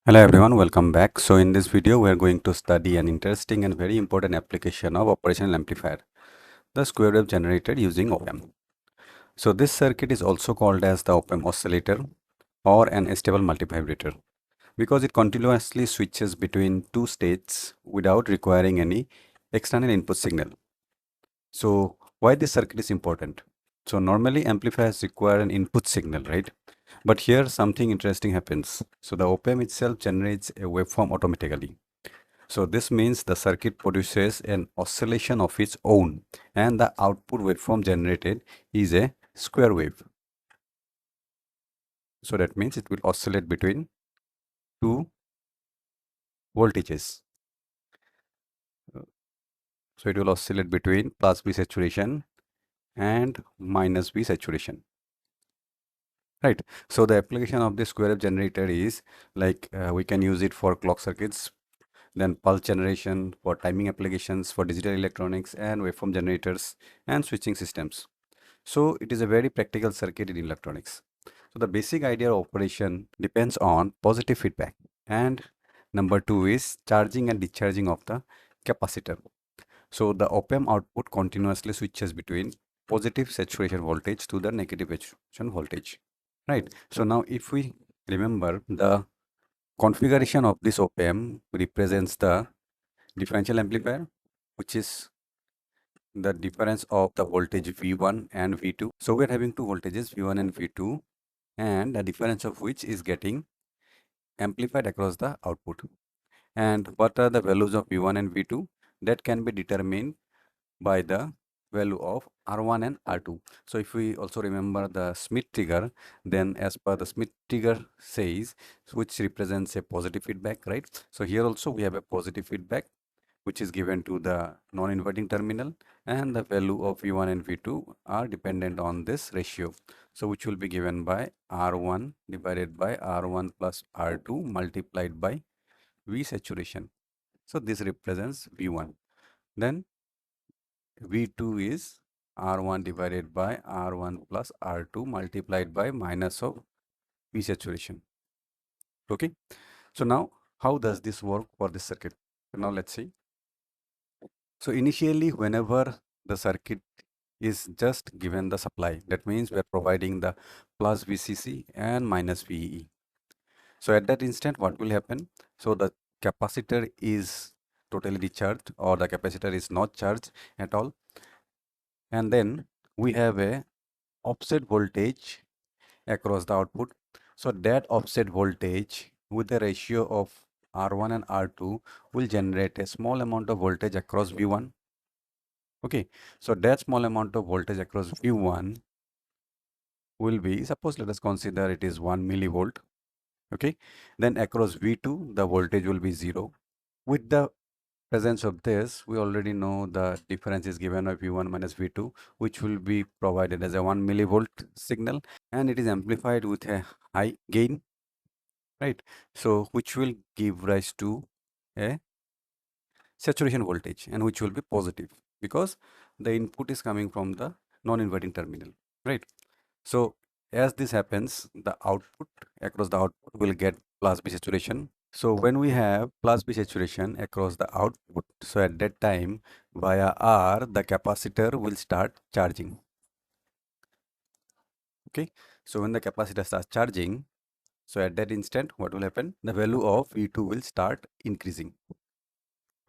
Hello everyone, welcome back. So in this video, we are going to study an interesting and very important application of operational amplifier, the square wave generated using op-amp. So this circuit is also called as the op-amp oscillator or an astable multivibrator because it continuously switches between two states without requiring any external input signal. So why this circuit is important? So normally amplifiers require an input signal, right? But here something interesting happens. So the op-amp itself generates a waveform automatically. So this means the circuit produces an oscillation of its own and the output waveform generated is a square wave. So that means it will oscillate between two voltages. So it will oscillate between plus V saturation and minus V saturation. Right. So the application of this square wave generator is like we can use it for clock circuits, then pulse generation for timing applications for digital electronics and waveform generators and switching systems. So it is a very practical circuit in electronics. So the basic idea of operation depends on positive feedback. And number two is charging and discharging of the capacitor. So the op-amp output continuously switches between positive saturation voltage to the negative saturation voltage. Right. So now if we remember the configuration of this op-amp represents the differential amplifier, which is the difference of the voltage V1 and V2. So we're having two voltages V1 and V2 and the difference of which is getting amplified across the output. And what are the values of V1 and V2? That can be determined by the value of R1 and R2. So if we also remember the Smith trigger, then as per the Smith trigger says, which represents a positive feedback, right? So here also we have a positive feedback which is given to the non-inverting terminal, and the value of V1 and V2 are dependent on this ratio. So which will be given by R1 divided by R1 plus R2 multiplied by V saturation. So this represents V1. Then V2 is R1 divided by R1 plus R2 multiplied by minus of V saturation. Okay. So now how does this work for this circuit? So now let's see. So initially, whenever the circuit is just given the supply, that means we are providing the plus VCC and minus VEE. So at that instant, what will happen? So the capacitor is totally discharged or the capacitor is not charged at all. And then we have a offset voltage across the output. So that offset voltage with the ratio of R1 and R2 will generate a small amount of voltage across V1. Okay, so that small amount of voltage across V1 will be, suppose let us consider it is 1 millivolt. Okay, then across V2 the voltage will be 0. With the presence of this, we already know the difference is given by V1 minus V2, which will be provided as a 1 millivolt signal, and it is amplified with a high gain, right? So which will give rise to a saturation voltage, and which will be positive because the input is coming from the non-inverting terminal, right? So as this happens, the output across the output will get plus B saturation. So when we have plus B saturation across the output, so at that time via R, the capacitor will start charging. Okay. So when the capacitor starts charging, so at that instant, what will happen? The value of V2 will start increasing.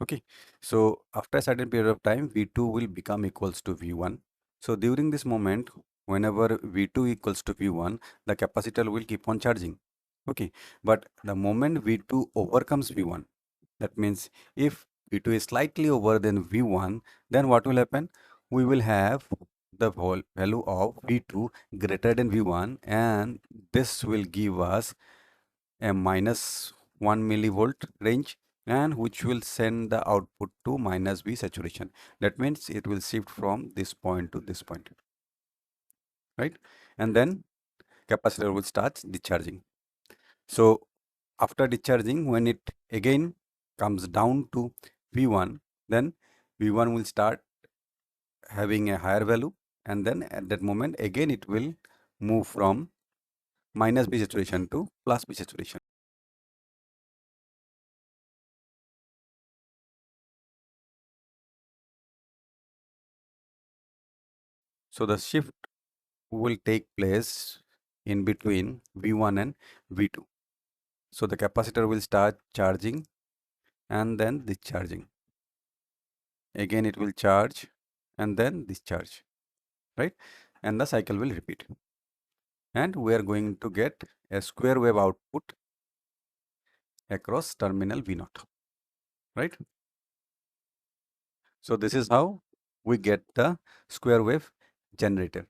Okay. So after a certain period of time, V2 will become equals to V1. So during this moment, whenever V2 equals to V1, the capacitor will keep on charging. Okay. But the moment V2 overcomes V1, that means if V2 is slightly over than V1, then what will happen? We will have the whole value of V2 greater than V1, and this will give us a minus 1 millivolt range, and which will send the output to minus V saturation. That means it will shift from this point to this point, right? And then capacitor will start discharging. So after discharging, when it again comes down to V1, then V1 will start having a higher value, and then at that moment again it will move from minus B saturation to plus B saturation. So the shift will take place in between V1 and V2. So the capacitor will start charging and then discharging. Again it will charge and then discharge, right? And the cycle will repeat. And we are going to get a square wave output across terminal V0, right? So this is how we get the square wave generator.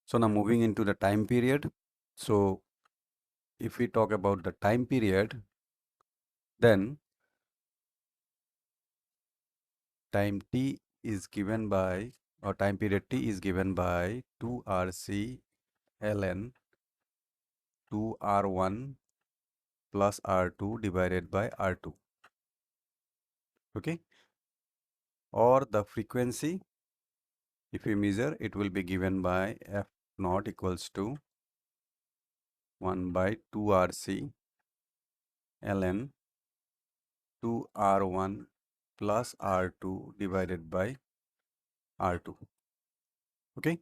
So now moving into the time period. So if we talk about the time period, then time t is given by, or time period t is given by 2RC ln 2R1 plus R2 divided by R2. Okay. Or the frequency, if we measure, it will be given by F naught equals to 1 by 2RC ln 2R1 plus R2 divided by R2. Okay.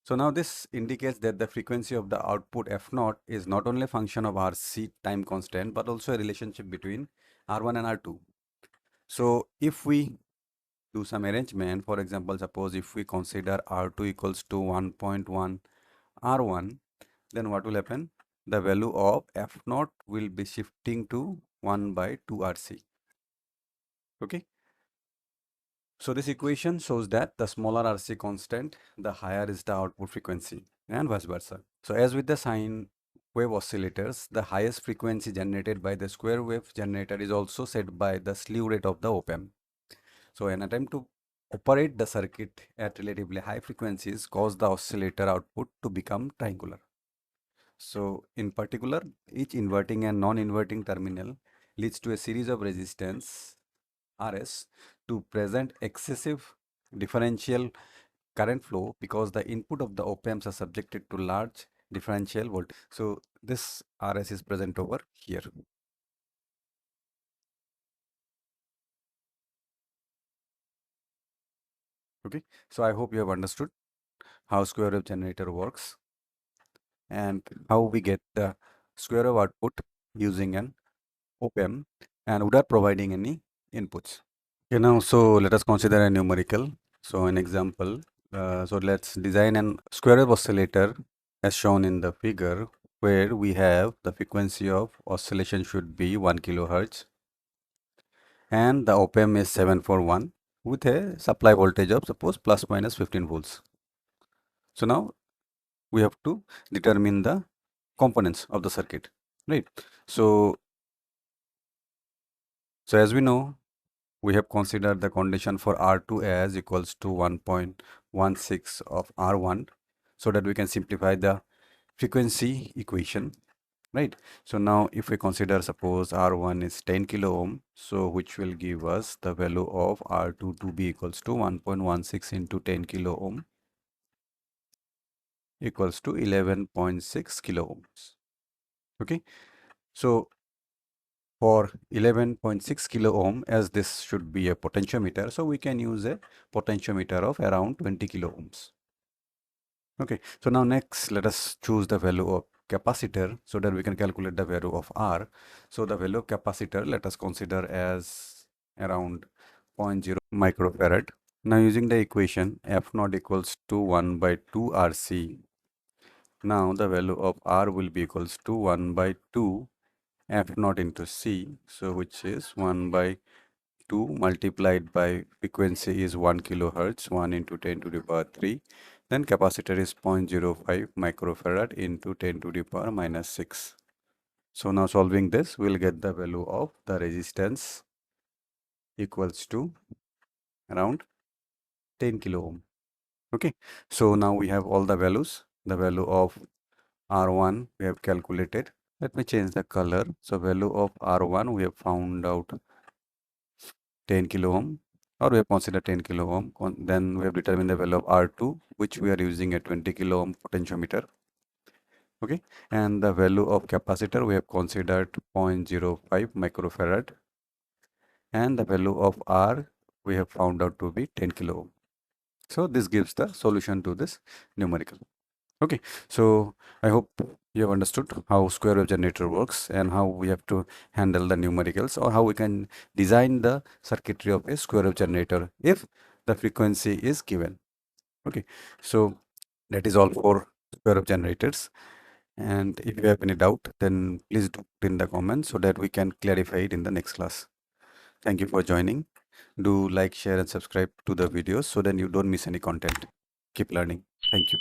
So now this indicates that the frequency of the output F naught is not only a function of RC time constant, but also a relationship between R1 and R2. So if we do some arrangement, for example, suppose if we consider R2 equals to 1.1 R1, then what will happen? The value of F naught will be shifting to 1 by 2 RC. Okay. So this equation shows that the smaller RC constant, the higher is the output frequency, and vice versa. So as with the sine wave oscillators, the highest frequency generated by the square wave generator is also set by the slew rate of the op-amp. So an attempt to operate the circuit at relatively high frequencies cause the oscillator output to become triangular. So in particular, each inverting and non-inverting terminal leads to a series of resistance RS to present excessive differential current flow because the input of the op-amps are subjected to large differential voltage. So this RS is present over here. Okay, so I hope you have understood how square wave generator works and how we get the square wave output using an op-amp and without providing any inputs. Okay, now so let us consider a numerical. So an example. So let's design an square wave oscillator as shown in the figure, where we have the frequency of oscillation should be 1 kilohertz and the op-amp is 741 with a supply voltage of suppose plus minus 15 volts. So now we have to determine the components of the circuit, right? So as we know, we have considered the condition for R2 as equals to 1.16 of R1, so that we can simplify the frequency equation, right? So now if we consider suppose R1 is 10 kilo ohm, so which will give us the value of R2 to be equals to 1.16 into 10 kilo ohm equals to 11.6 kilo ohms. Okay, so for 11.6 kilo ohm, as this should be a potentiometer, so we can use a potentiometer of around 20 kilo ohms. Okay, so now next let us choose the value of capacitor so that we can calculate the value of R. So the value of capacitor let us consider as around 0.0 microfarad. Now using the equation F naught equals to 1 by 2 RC. Now the value of R will be equals to 1 by 2 F naught into C, so which is 1 by 2 multiplied by frequency is 1 kilohertz, 1 into 10 to the power 3. Then capacitor is 0.05 microfarad into 10 to the power minus 6. So now solving this, we'll get the value of the resistance equals to around 10 kilo ohm. Okay, so now we have all the values. The value of R1 we have calculated. Let me change the color. So value of R1 we have found out 10 kilo ohm, or we have considered 10 kilo ohm. Then we have determined the value of R2, which we are using a 20 kilo ohm potentiometer. Okay, and the value of capacitor we have considered 0.05 microfarad, and the value of R we have found out to be 10 kilo ohm. So this gives the solution to this numerical. Okay, so I hope you have understood how square wave generator works and how we have to handle the numericals, or how we can design the circuitry of a square wave generator if the frequency is given. Okay, so that is all for square wave generators. And if you have any doubt, then please do put in the comments so that we can clarify it in the next class. Thank you for joining. Do like, share, and subscribe to the videos so then you don't miss any content. Keep learning. Thank you.